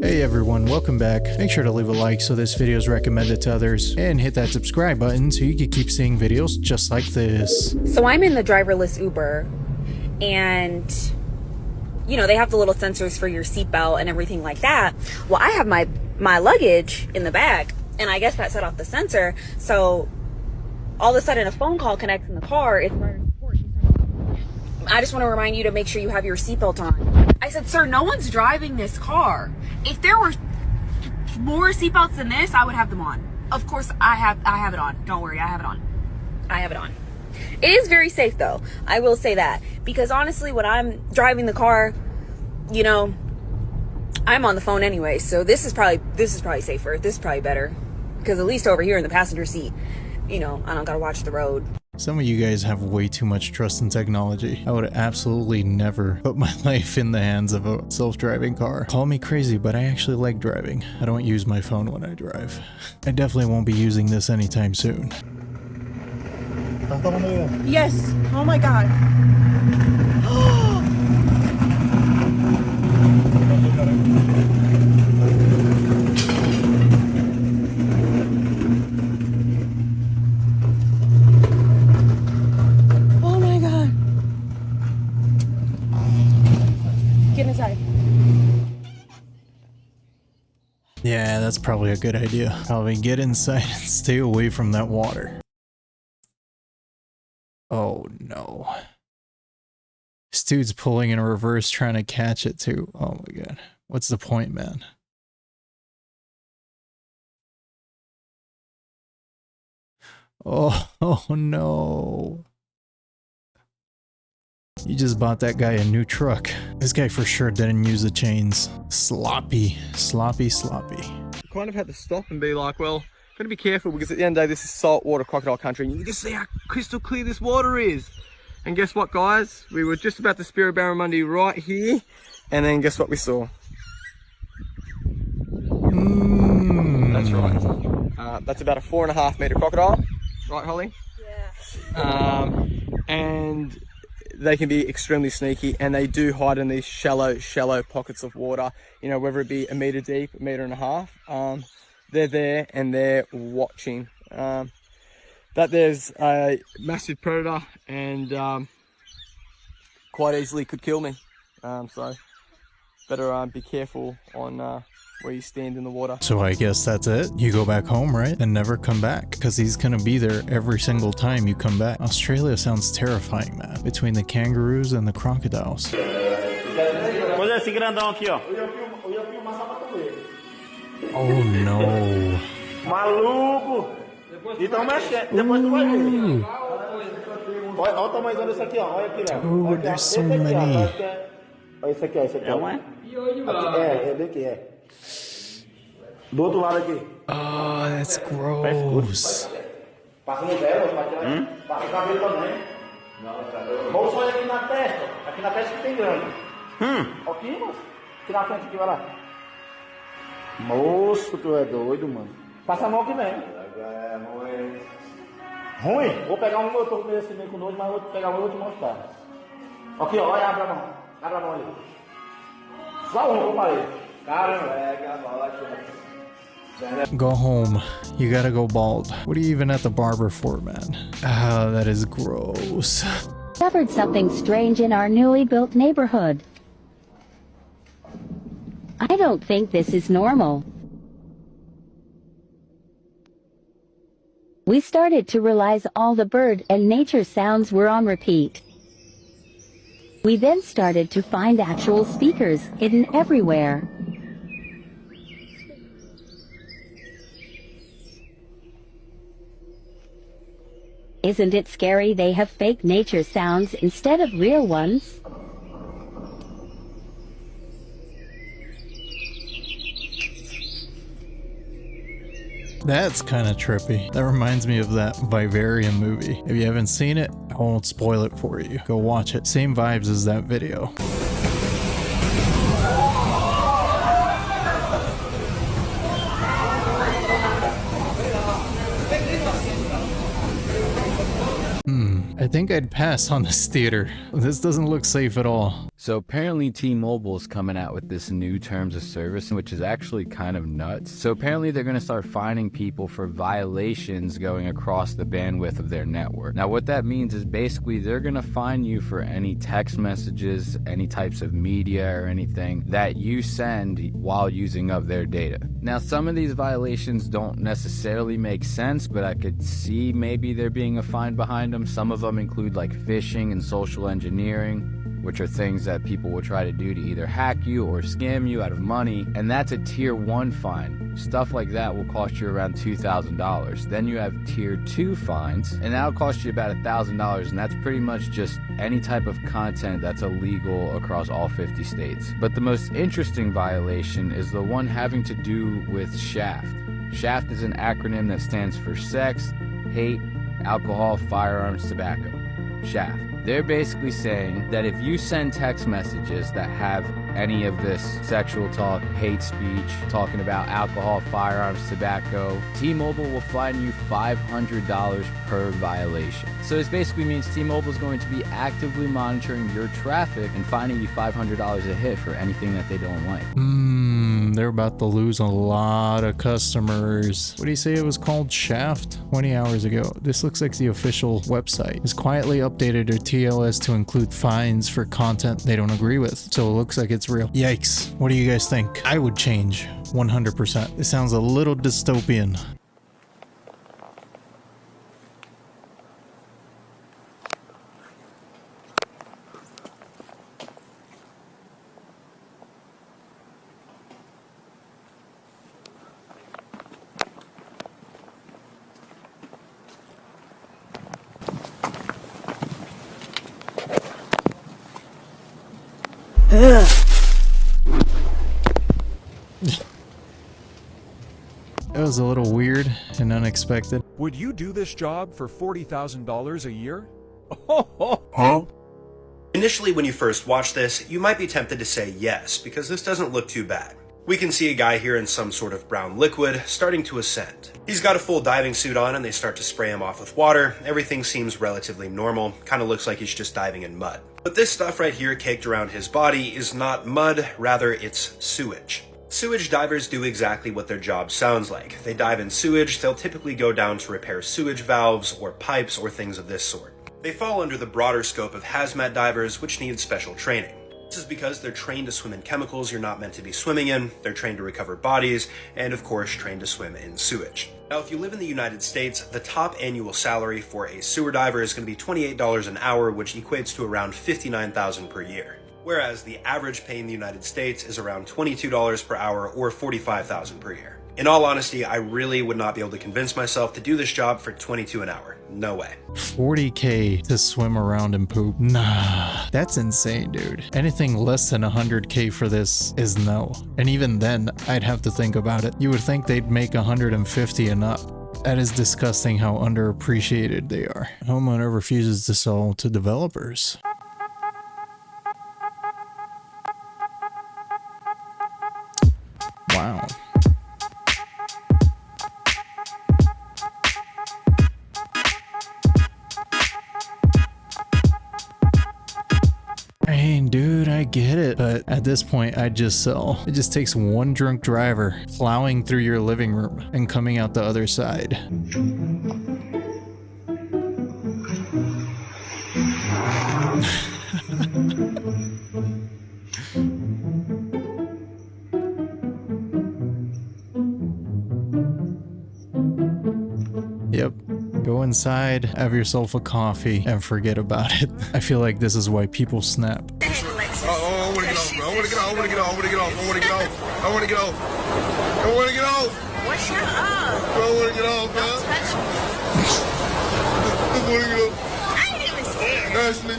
Hey everyone, welcome back. Make sure to leave a like so this video is recommended to others, and hit that subscribe button so you can keep seeing videos just like this. So I'm in the driverless Uber, and you know, they have the little sensors for your seatbelt and everything like that. Well, I have my luggage in the back, and I guess that set off the sensor. So all of a sudden a phone call connects in the car. It's I just want to remind you to make sure you have your seatbelt on. I said, sir, no one's driving this car. If there were more seatbelts than this, I would have them on. Of course, I have it on. Don't worry, I have it on. I have it on. It is very safe though. I will say that, because honestly, when I'm driving the car, you know, I'm on the phone anyway. So this is probably safer. This is probably better, because at least over here in the passenger seat, you know, I don't gotta watch the road. Some of you guys have way too much trust in technology. I would absolutely never put my life in the hands of a self-driving car. Call me crazy, but I actually like driving. I don't use my phone when I drive. I definitely won't be using this anytime soon. Yes. Oh my God. Oh my God. Get inside. Yeah, that's probably a good idea. Probably get inside and stay away from that water. Oh no. This dude's pulling in reverse trying to catch it too. Oh my God. What's the point, man? Oh no. You just bought that guy a new truck. This guy for sure didn't use the chains. Sloppy. You kind of had to stop and be like, well, gotta be careful, because at the end of the day, this is saltwater crocodile country, and you can just see how crystal clear this water is. And guess what, guys? We were just about to spear a barramundi right here, and then guess what we saw? That's right. That's about a 4.5 meter crocodile, right, Holly? Yeah. And they can be extremely sneaky, and they do hide in these shallow pockets of water. You know, whether it be 1 meter deep, 1.5 meters. They're there and they're watching. That there's a massive predator, and quite easily could kill me. So better be careful on where you stand in the water. So I guess that's it. You go back home, right? And never come back, because he's gonna be there every single time you come back. Australia sounds terrifying, man. Between the kangaroos and the crocodiles. Oh no. Maluco! Então mexe, depois tu vai ver. Olha o tamanho desse aqui, ó. Olha aqui, ó. Dude, there's so many. Olha esse aqui, ó. Esse aqui, ó. É bem aqui, é. Do outro lado aqui. Oh, that's gross. Passa no velo, passa o cabelo também. Vamos só aqui na testa. Aqui na testa que tem grande. Aqui, moço. Aqui na frente, aqui, vai lá. Moço, tu é doido, mano. Passa a mão que vem. É ruim. Ruim? Vou pegar um, eu tô meio assim, meio com nojo, mas eu vou pegar um e vou te mostrar. Aqui, ó, olha, abre a mão. Abre a mão ali. Só um, vou aí. Caramba. Go home. You gotta go bald. What are you even at the barber for, man? Ah, that is gross. Discovered something strange in our newly built neighborhood. I don't think this is normal. We started to realize all the bird and nature sounds were on repeat. We then started to find actual speakers hidden everywhere. Isn't it scary they have fake nature sounds instead of real ones? That's kind of trippy. That reminds me of that Vivarium movie. If you haven't seen it, I won't spoil it for you. Go watch it. Same vibes as that video. I think I'd pass on this theater. This doesn't look safe at all. So apparently T-Mobile is coming out with this new terms of service, which is actually kind of nuts. So apparently they're going to start fining people for violations going across the bandwidth of their network. Now what that means is basically they're going to fine you for any text messages, any types of media or anything that you send while using of their data. Now some of these violations don't necessarily make sense, but I could see maybe there being a fine behind them. Some of them include like phishing and social engineering, which are things that people will try to do to either hack you or scam you out of money, and that's a tier 1 fine. Stuff like that will cost you around $2,000. Then you have tier 2 fines, and that'll cost you about $1,000, and that's pretty much just any type of content that's illegal across all 50 states. But the most interesting violation is the one having to do with SHAFT. SHAFT is an acronym that stands for sex, hate, alcohol, firearms, tobacco. SHAFT. They're basically saying that if you send text messages that have any of this sexual talk, hate speech, talking about alcohol, firearms, tobacco, T-Mobile will fine you $500 per violation. So this basically means T-Mobile is going to be actively monitoring your traffic and fining you $500 a hit for anything that they don't like. They're about to lose a lot of customers. What do you say it was called? Shaft? 20 hours ago. This looks like the official website. It's quietly updated their TLS to include fines for content they don't agree with. So it looks like it's real. Yikes. What do you guys think? I would change 100%. It sounds a little dystopian. That was a little weird and unexpected. Would you do this job for $40,000 a year? Huh? Initially, when you first watch this, you might be tempted to say yes, because this doesn't look too bad. We can see a guy here in some sort of brown liquid starting to ascend. He's got a full diving suit on and they start to spray him off with water. Everything seems relatively normal, kind of looks like he's just diving in mud. But this stuff right here caked around his body is not mud, rather it's sewage. Sewage divers do exactly what their job sounds like. They dive in sewage, they'll typically go down to repair sewage valves or pipes or things of this sort. They fall under the broader scope of hazmat divers, which need special training. This is because they're trained to swim in chemicals you're not meant to be swimming in, they're trained to recover bodies, and of course trained to swim in sewage. Now if you live in the United States, the top annual salary for a sewer diver is going to be $28 an hour, which equates to around $59,000 per year. Whereas the average pay in the United States is around $22 per hour or $45,000 per year. In all honesty, I really would not be able to convince myself to do this job for $22 an hour. No way. $40K to swim around and poop. Nah, that's insane, dude. Anything less than $100K for this is no. And even then, I'd have to think about it. You would think they'd make $150 and up. That is disgusting how underappreciated they are. Homeowner refuses to sell to developers. Wow. I mean, dude, I get it, but at this point, I'd just sell. It just takes one drunk driver plowing through your living room and coming out the other side. Yep. Go inside, have yourself a coffee, and forget about it. I feel like this is why people snap. I want to get off, bro. I want to get off. I want to get off. I want to get off. I want to get off. I want to get off. I want to get off. What's your up? Bro, I want to get off, bro. Don't touch me. I want to get off. I ain't even scared. Ashley.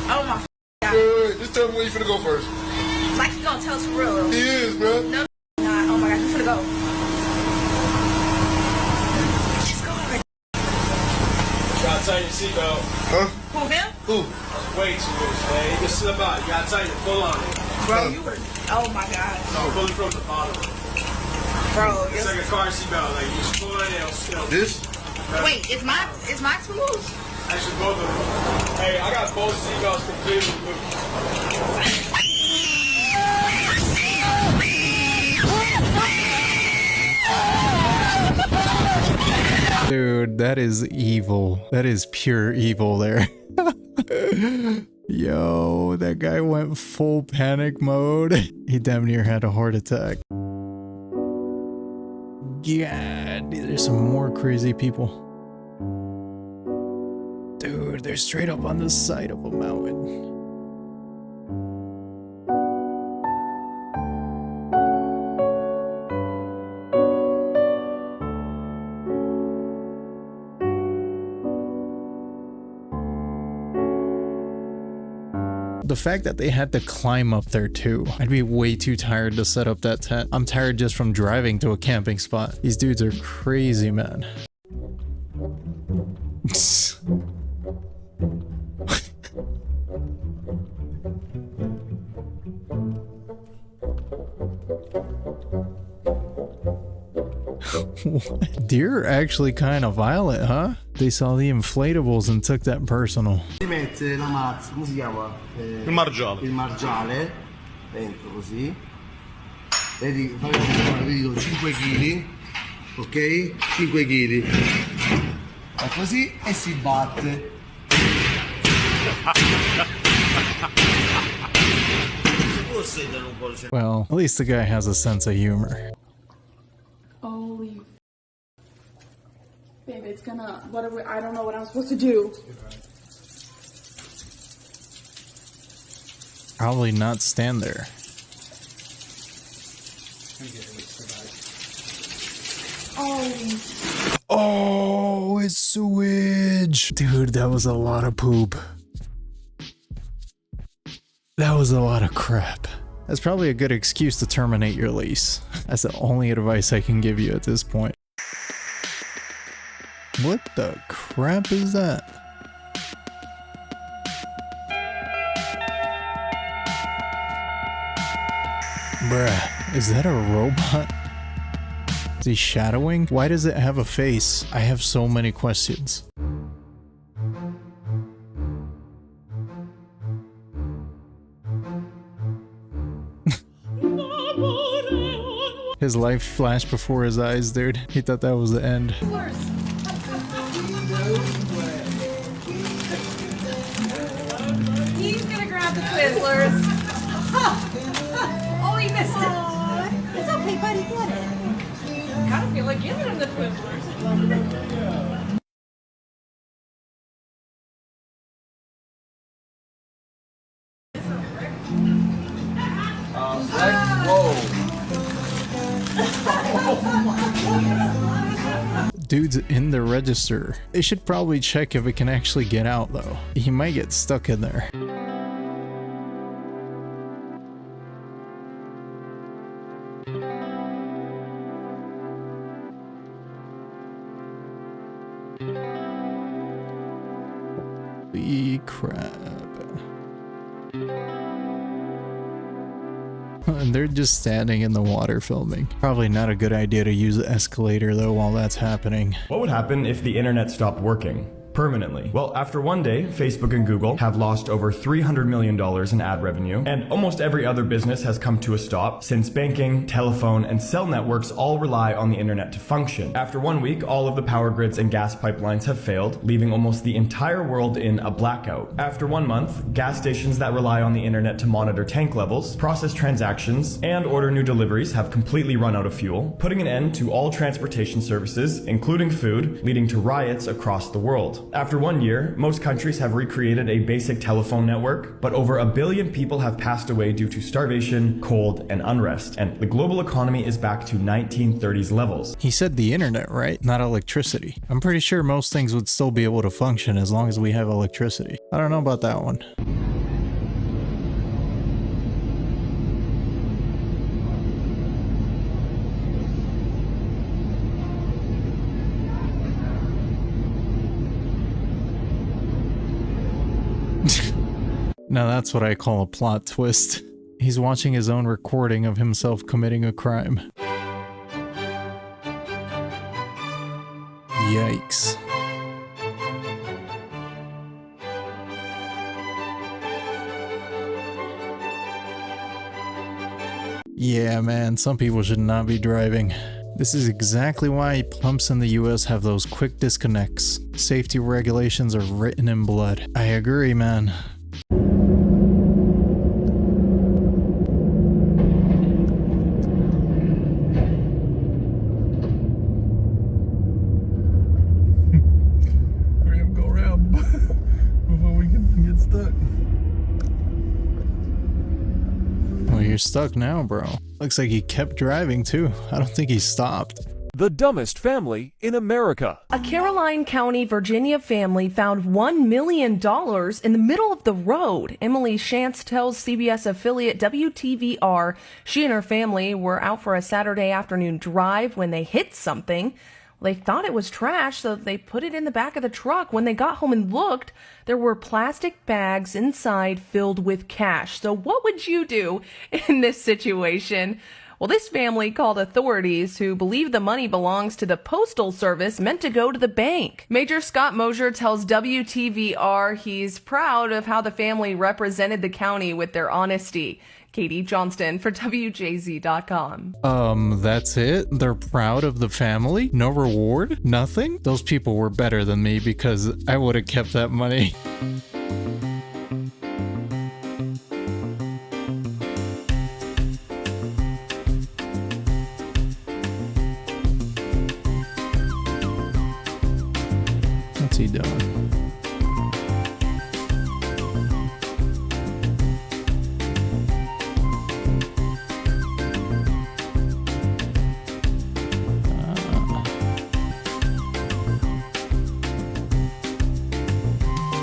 Oh my God. Wait. Just tell me where you finna go first. Like you gonna tell us for real. He is, bro. No, not. Oh my God, you finna go. Just go already. You gotta tighten your seatbelt. Huh? Who, him? Who? Way too loose, man. You can slip out. You gotta tighten it. Pull on it. Bro, you were. Oh my God. No, pull it from the bottom. Bro, It's like a car seatbelt. Like you just pull it in, it'll This? Wait, is my tools? Actually, both of them. Hey, I got both seatbelts completely loose. Dude, that is evil. That is pure evil there. Yo, that guy went full panic mode. He damn near had a heart attack. Yeah, there's some more crazy people. Dude, they're straight up on the side of a mountain. The fact that they had to climb up there too. I'd be way too tired to set up that tent. I'm tired just from driving to a camping spot. These dudes are crazy, man. Deer are actually kind of violent, huh? They saw the inflatables and took that personal. Si mette la mazza, come si chiama? Il margiale. Il margiale, dentro così. Vedi, vedi 5 kg, ok? 5 kg. Fa così e si batte. Well, at least the guy has a sense of humor. Holy. Babe, it's gonna. What are we? I don't know what I'm supposed to do. Probably not stand there. Oh, it's sewage. Dude, that was a lot of poop. That was a lot of crap. That's probably a good excuse to terminate your lease. That's the only advice I can give you at this point. What the crap is that? Bruh, is that a robot? Is he shadowing? Why does it have a face? I have so many questions. His life flashed before his eyes, dude. He thought that was the end. He's gonna grab the Twizzlers. Oh, he missed it. It's okay, buddy. Get it. I kind of feel like giving him the Twizzlers. Dude's in the register. They should probably check if it can actually get out though. He might get stuck in there. Holy crap. And they're just standing in the water filming. Probably not a good idea to use the escalator though while that's happening. What would happen if the internet stopped working? Permanently. Well, after one day, Facebook and Google have lost over $300 million in ad revenue, and almost every other business has come to a stop since banking, telephone, and cell networks all rely on the internet to function. After 1 week, all of the power grids and gas pipelines have failed, leaving almost the entire world in a blackout. After 1 month, gas stations that rely on the internet to monitor tank levels, process transactions, and order new deliveries have completely run out of fuel, putting an end to all transportation services, including food, leading to riots across the world. After 1 year, most countries have recreated a basic telephone network, but over 1 billion people have passed away due to starvation, cold, and unrest, and the global economy is back to 1930s levels. He said the internet, right? Not electricity. I'm pretty sure most things would still be able to function as long as we have electricity. I don't know about that one. Now that's what I call a plot twist. He's watching his own recording of himself committing a crime. Yikes. Yeah, man, some people should not be driving. This is exactly why pumps in the US have those quick disconnects. Safety regulations are written in blood. I agree, man. Hurry up, go around before we can get stuck. Well, you're stuck now, bro. Looks like he kept driving too. I don't think he stopped. The dumbest family in America. A Caroline County, Virginia family found $1 million in the middle of the road. Emily Shantz tells CBS affiliate WTVR she and her family were out for a Saturday afternoon drive when they hit something. They thought it was trash, so they put it in the back of the truck. When they got home and looked, there were plastic bags inside filled with cash. So what would you do in this situation? Well, this family called authorities who believe the money belongs to the Postal Service meant to go to the bank. Major Scott Mosier tells WTVR he's proud of how the family represented the county with their honesty. Katie Johnston for WJZ.com. That's it? They're proud of the family? No reward? Nothing? Those people were better than me because I would have kept that money. What's he doing?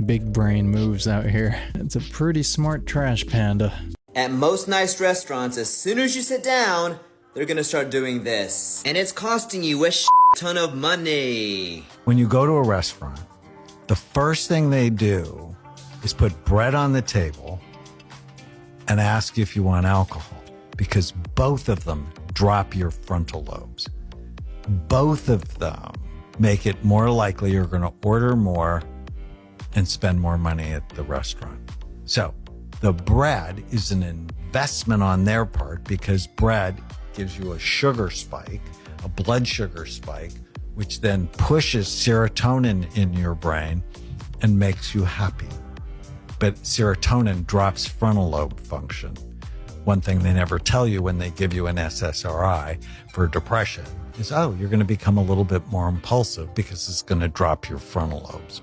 Big brain moves out here. It's a pretty smart trash panda. At most nice restaurants, as soon as you sit down, they're gonna start doing this. And it's costing you a ton of money. When you go to a restaurant, the first thing they do is put bread on the table and ask you if you want alcohol, because both of them drop your frontal lobes. Both of them make it more likely you're gonna order more and spend more money at the restaurant. So the bread is an investment on their part because bread gives you a sugar spike, a blood sugar spike, which then pushes serotonin in your brain and makes you happy. But serotonin drops frontal lobe function. One thing they never tell you when they give you an SSRI for depression is, oh, you're going to become a little bit more impulsive because it's going to drop your frontal lobes.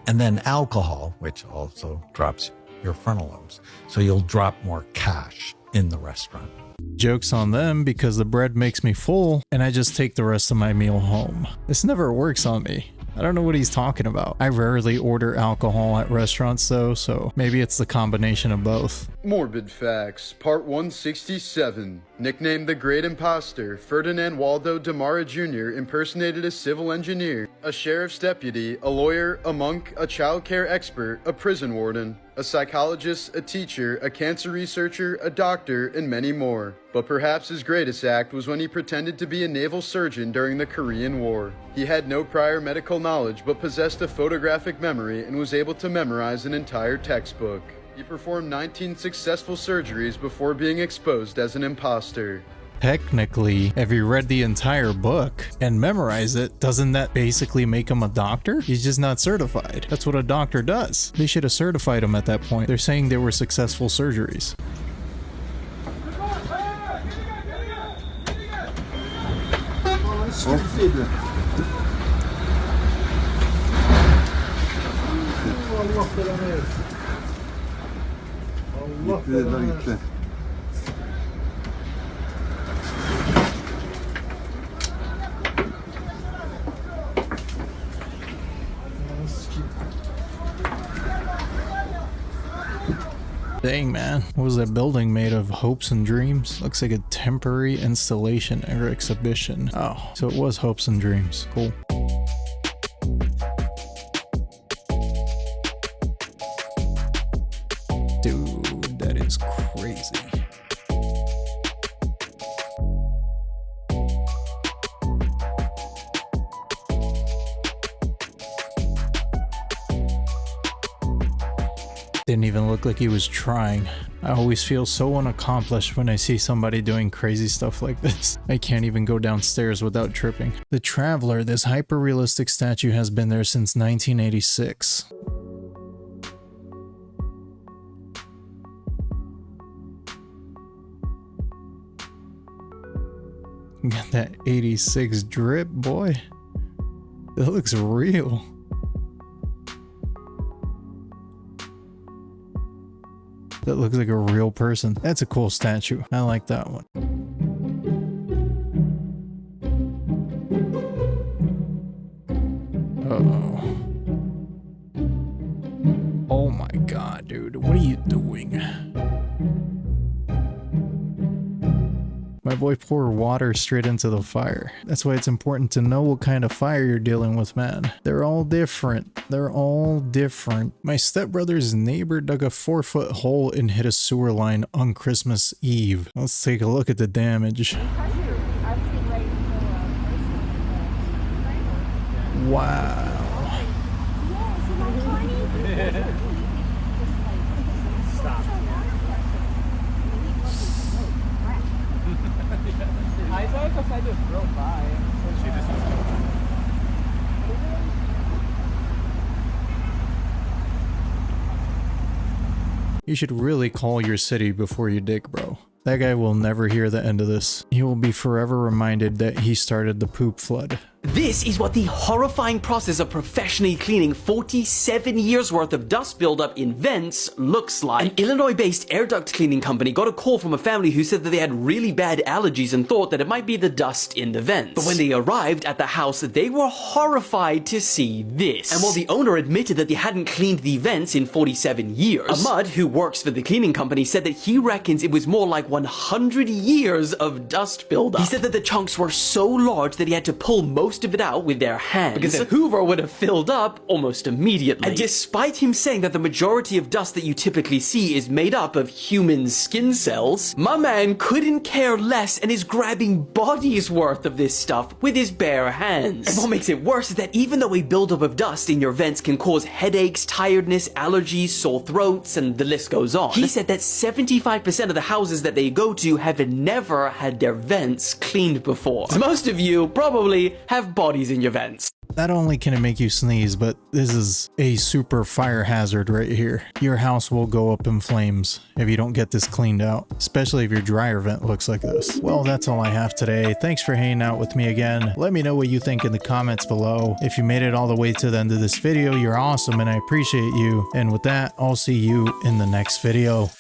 And then alcohol, which also drops your frontal lobes. So you'll drop more cash in the restaurant. Joke's on them because the bread makes me full and I just take the rest of my meal home. This never works on me. I don't know what he's talking about. I rarely order alcohol at restaurants though, so maybe it's the combination of both. Morbid Facts, Part 167. Nicknamed the Great Imposter, Ferdinand Waldo Demara Jr. impersonated a civil engineer, a sheriff's deputy, a lawyer, a monk, a child care expert, a prison warden, a psychologist, a teacher, a cancer researcher, a doctor, and many more. But perhaps his greatest act was when he pretended to be a naval surgeon during the Korean War. He had no prior medical knowledge but possessed a photographic memory and was able to memorize an entire textbook. He performed 19 successful surgeries before being exposed as an imposter. Technically, if you read the entire book and memorize it, doesn't that basically make him a doctor? He's just not certified. That's what a doctor does. They should have certified him at that point. They're saying they were successful surgeries. Dang, man. What was that building made of? Hopes and dreams? Looks like a temporary installation or exhibition. Oh, so it was hopes and dreams. Cool. Dude, that is crazy. Didn't even look like he was trying. I always feel so unaccomplished when I see somebody doing crazy stuff like this. I can't even go downstairs without tripping. The Traveler, this hyper-realistic statue has been there since 1986. Got that 86 drip, boy. That looks real. That looks like a real person. That's a cool statue. I like that one. Uh-oh. Oh my god, dude. What are you doing? My boy poured water straight into the fire. That's why it's important to know what kind of fire you're dealing with, man. They're all different. They're all different. My stepbrother's neighbor dug a 4-foot hole and hit a sewer line on Christmas Eve. Let's take a look at the damage. Wow. I saw it because I just drove by. You should really call your city before you dig, bro. That guy will never hear the end of this. He will be forever reminded that he started the poop flood. This is what the horrifying process of professionally cleaning 47 years worth of dust buildup in vents looks like. An Illinois-based air duct cleaning company got a call from a family who said that they had really bad allergies and thought that it might be the dust in the vents. But when they arrived at the house, they were horrified to see this. And while the owner admitted that they hadn't cleaned the vents in 47 years, Ahmad, who works for the cleaning company, said that he reckons it was more like 100 years of dust buildup. He said that the chunks were so large that he had to pull most of it out with their hands, because the Hoover would have filled up almost immediately. And despite him saying that the majority of dust that you typically see is made up of human skin cells, my man couldn't care less and is grabbing bodies worth of this stuff with his bare hands. And what makes it worse is that even though a buildup of dust in your vents can cause headaches, tiredness, allergies, sore throats, and the list goes on, he said that 75% of the houses that they go to have never had their vents cleaned before. So most of you probably have bodies in your vents. Not only can it make you sneeze, but this is a super fire hazard right here. Your house will go up in flames if you don't get this cleaned out, especially if your dryer vent looks like this. Well, that's all I have today. Thanks for hanging out with me again. Let me know what you think in the comments below. If you made it all the way to the end of this video, you're awesome and I appreciate you. And with that, I'll see you in the next video.